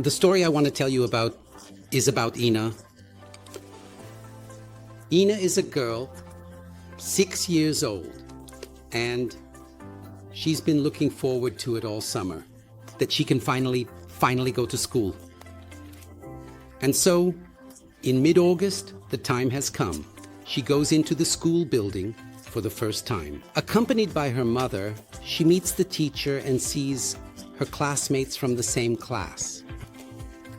The story I want to tell you about is about Ina. Ina is a girl, 6 years old, and she's been looking forward to it all summer, that she can finally go to school. And so, in mid-August, the time has come. She goes into the school building for the first time. Accompanied by her mother, she meets the teacher and sees her classmates from the same class.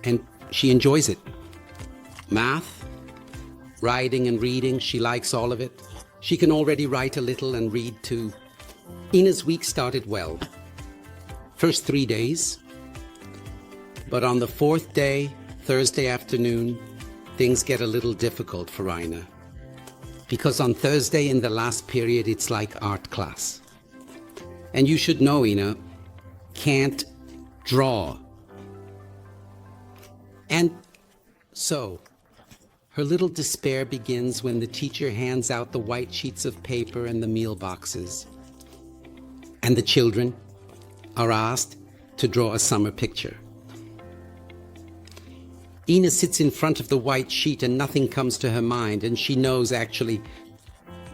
And she enjoys it. Math, writing and reading, she likes all of it. She can already write a little and read too. Ina's week started well. First 3 days. But on the 4th day, Thursday afternoon, things get a little difficult for Ina. Because on Thursday in the last period, it's like art class. And you should know Ina can't draw. And so, her little despair begins when the teacher hands out the white sheets of paper and the meal boxes. And the children are asked to draw a summer picture. Ina sits in front of the white sheet and nothing comes to her mind, and she knows actually,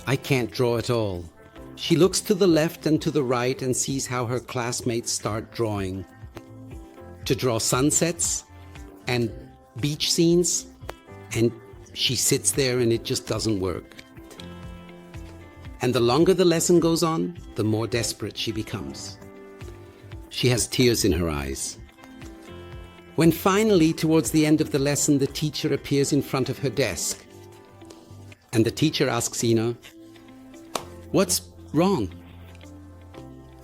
I can't draw at all. She looks to the left and to the right and sees how her classmates start drawing. To draw sunsets and beach scenes, and she sits there and it just doesn't work. And the longer the lesson goes on, the more desperate she becomes. She has tears in her eyes. When finally, towards the end of the lesson, the teacher appears in front of her desk. And the teacher asks Ina, "What's wrong?"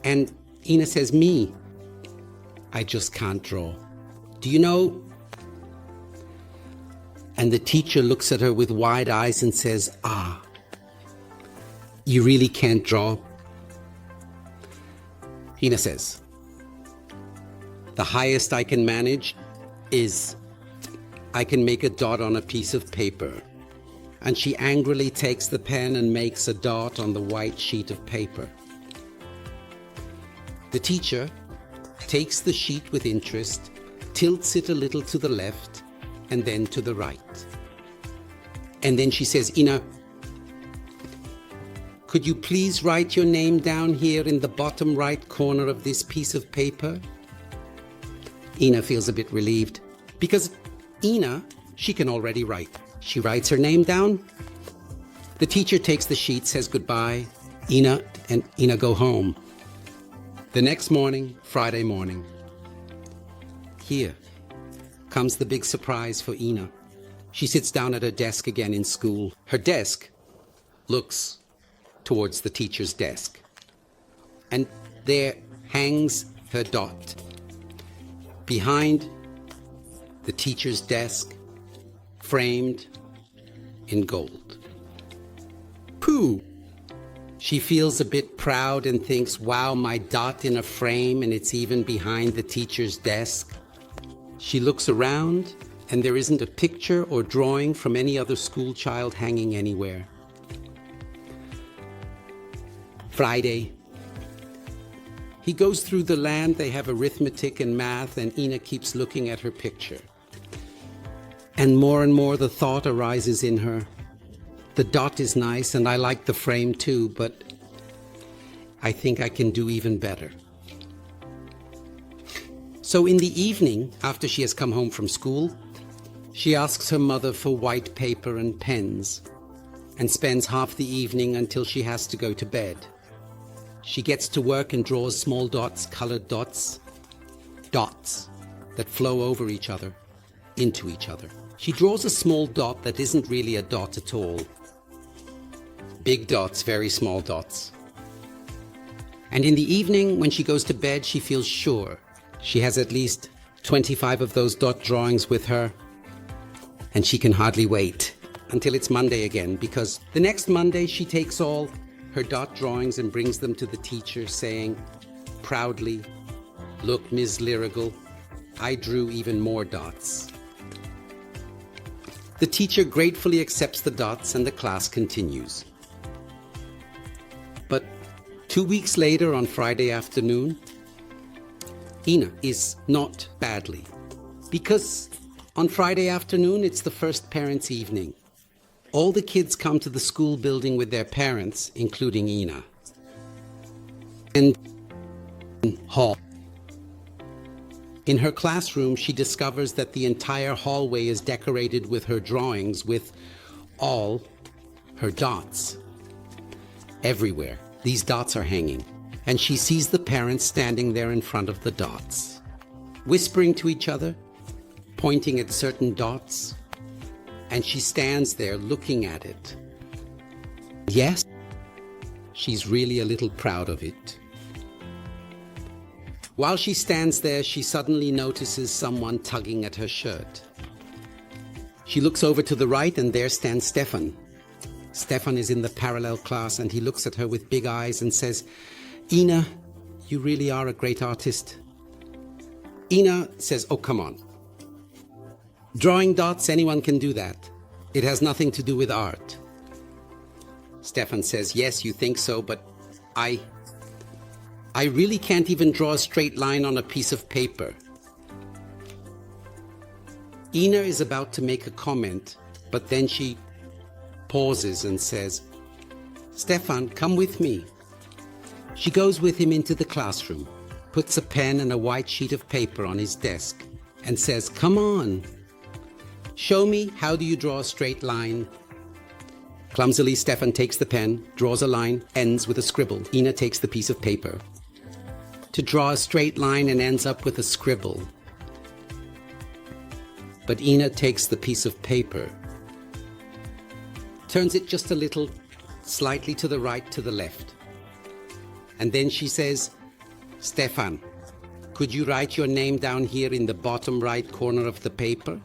And Ina says, "Me. I just can't draw. Do you know?" And the teacher looks at her with wide eyes and says, "Ah, you really can't draw?" Ina says, "The highest I can manage is I can make a dot on a piece of paper." And she angrily takes the pen and makes a dot on the white sheet of paper. The teacher takes the sheet with interest, tilts it a little to the left and then to the right. And then she says, "Ina, could you please write your name down here in the bottom right corner of this piece of paper?" Ina feels a bit relieved because Ina, she can already write. She writes her name down. The teacher takes the sheet, says goodbye. Ina go home. The next morning, Friday morning, here comes the big surprise for Ina. She sits down at her desk again in school. Her desk looks towards the teacher's desk. And there hangs her dot. Behind the teacher's desk, framed in gold. Pooh! She feels a bit proud and thinks, wow, my dot in a frame, and it's even behind the teacher's desk. She looks around and there isn't a picture or drawing from any other school child hanging anywhere. Friday. He goes through the land, they have arithmetic and math, and Ina keeps looking at her picture. And more the thought arises in her. The dot is nice and I like the frame too, but I think I can do even better. So in the evening, after she has come home from school, she asks her mother for white paper and pens and spends half the evening until she has to go to bed. She gets to work and draws small dots, colored dots that flow over each other, into each other. She draws a small dot that isn't really a dot at all. Big dots, very small dots. And in the evening, when she goes to bed, she feels sure she has at least 25 of those dot drawings with her, and she can hardly wait until it's Monday again, because the next Monday she takes all her dot drawings and brings them to the teacher, saying proudly, "Look, Ms. Lyrigal, I drew even more dots." The teacher gratefully accepts the dots and the class continues. But 2 weeks later, on Friday afternoon, Ina is not badly, Because on Friday afternoon, it's the first parents' evening. All the kids come to the school building with their parents, including Ina. And hall. In her classroom, she discovers that the entire hallway is decorated with her drawings with all her dots. Everywhere, these dots are hanging, and she sees the parents standing there in front of the dots, whispering to each other, pointing at certain dots, and she stands there looking at it. Yes, she's really a little proud of it. While she stands there, she suddenly notices someone tugging at her shirt. She looks over to the right, and there stands Stefan. Stefan is in the parallel class, and he looks at her with big eyes and says, "Ina, you really are a great artist." Ina says, "Oh, come on. Drawing dots, anyone can do that. It has nothing to do with art." Stefan says, "Yes, you think so, but I really can't even draw a straight line on a piece of paper." Ina is about to make a comment, but then she pauses and says, "Stefan, come with me." She goes with him into the classroom, puts a pen and a white sheet of paper on his desk, and says, "Come on. Show me, how do you draw a straight line?" Clumsily, Stefan takes the pen, draws a line, ends with a scribble. Ina takes the piece of paper to draw a straight line and ends up with a scribble. But Ina takes the piece of paper, turns it just a little, slightly to the right, to the left. And then she says, "Stefan, could you write your name down here in the bottom right corner of the paper?"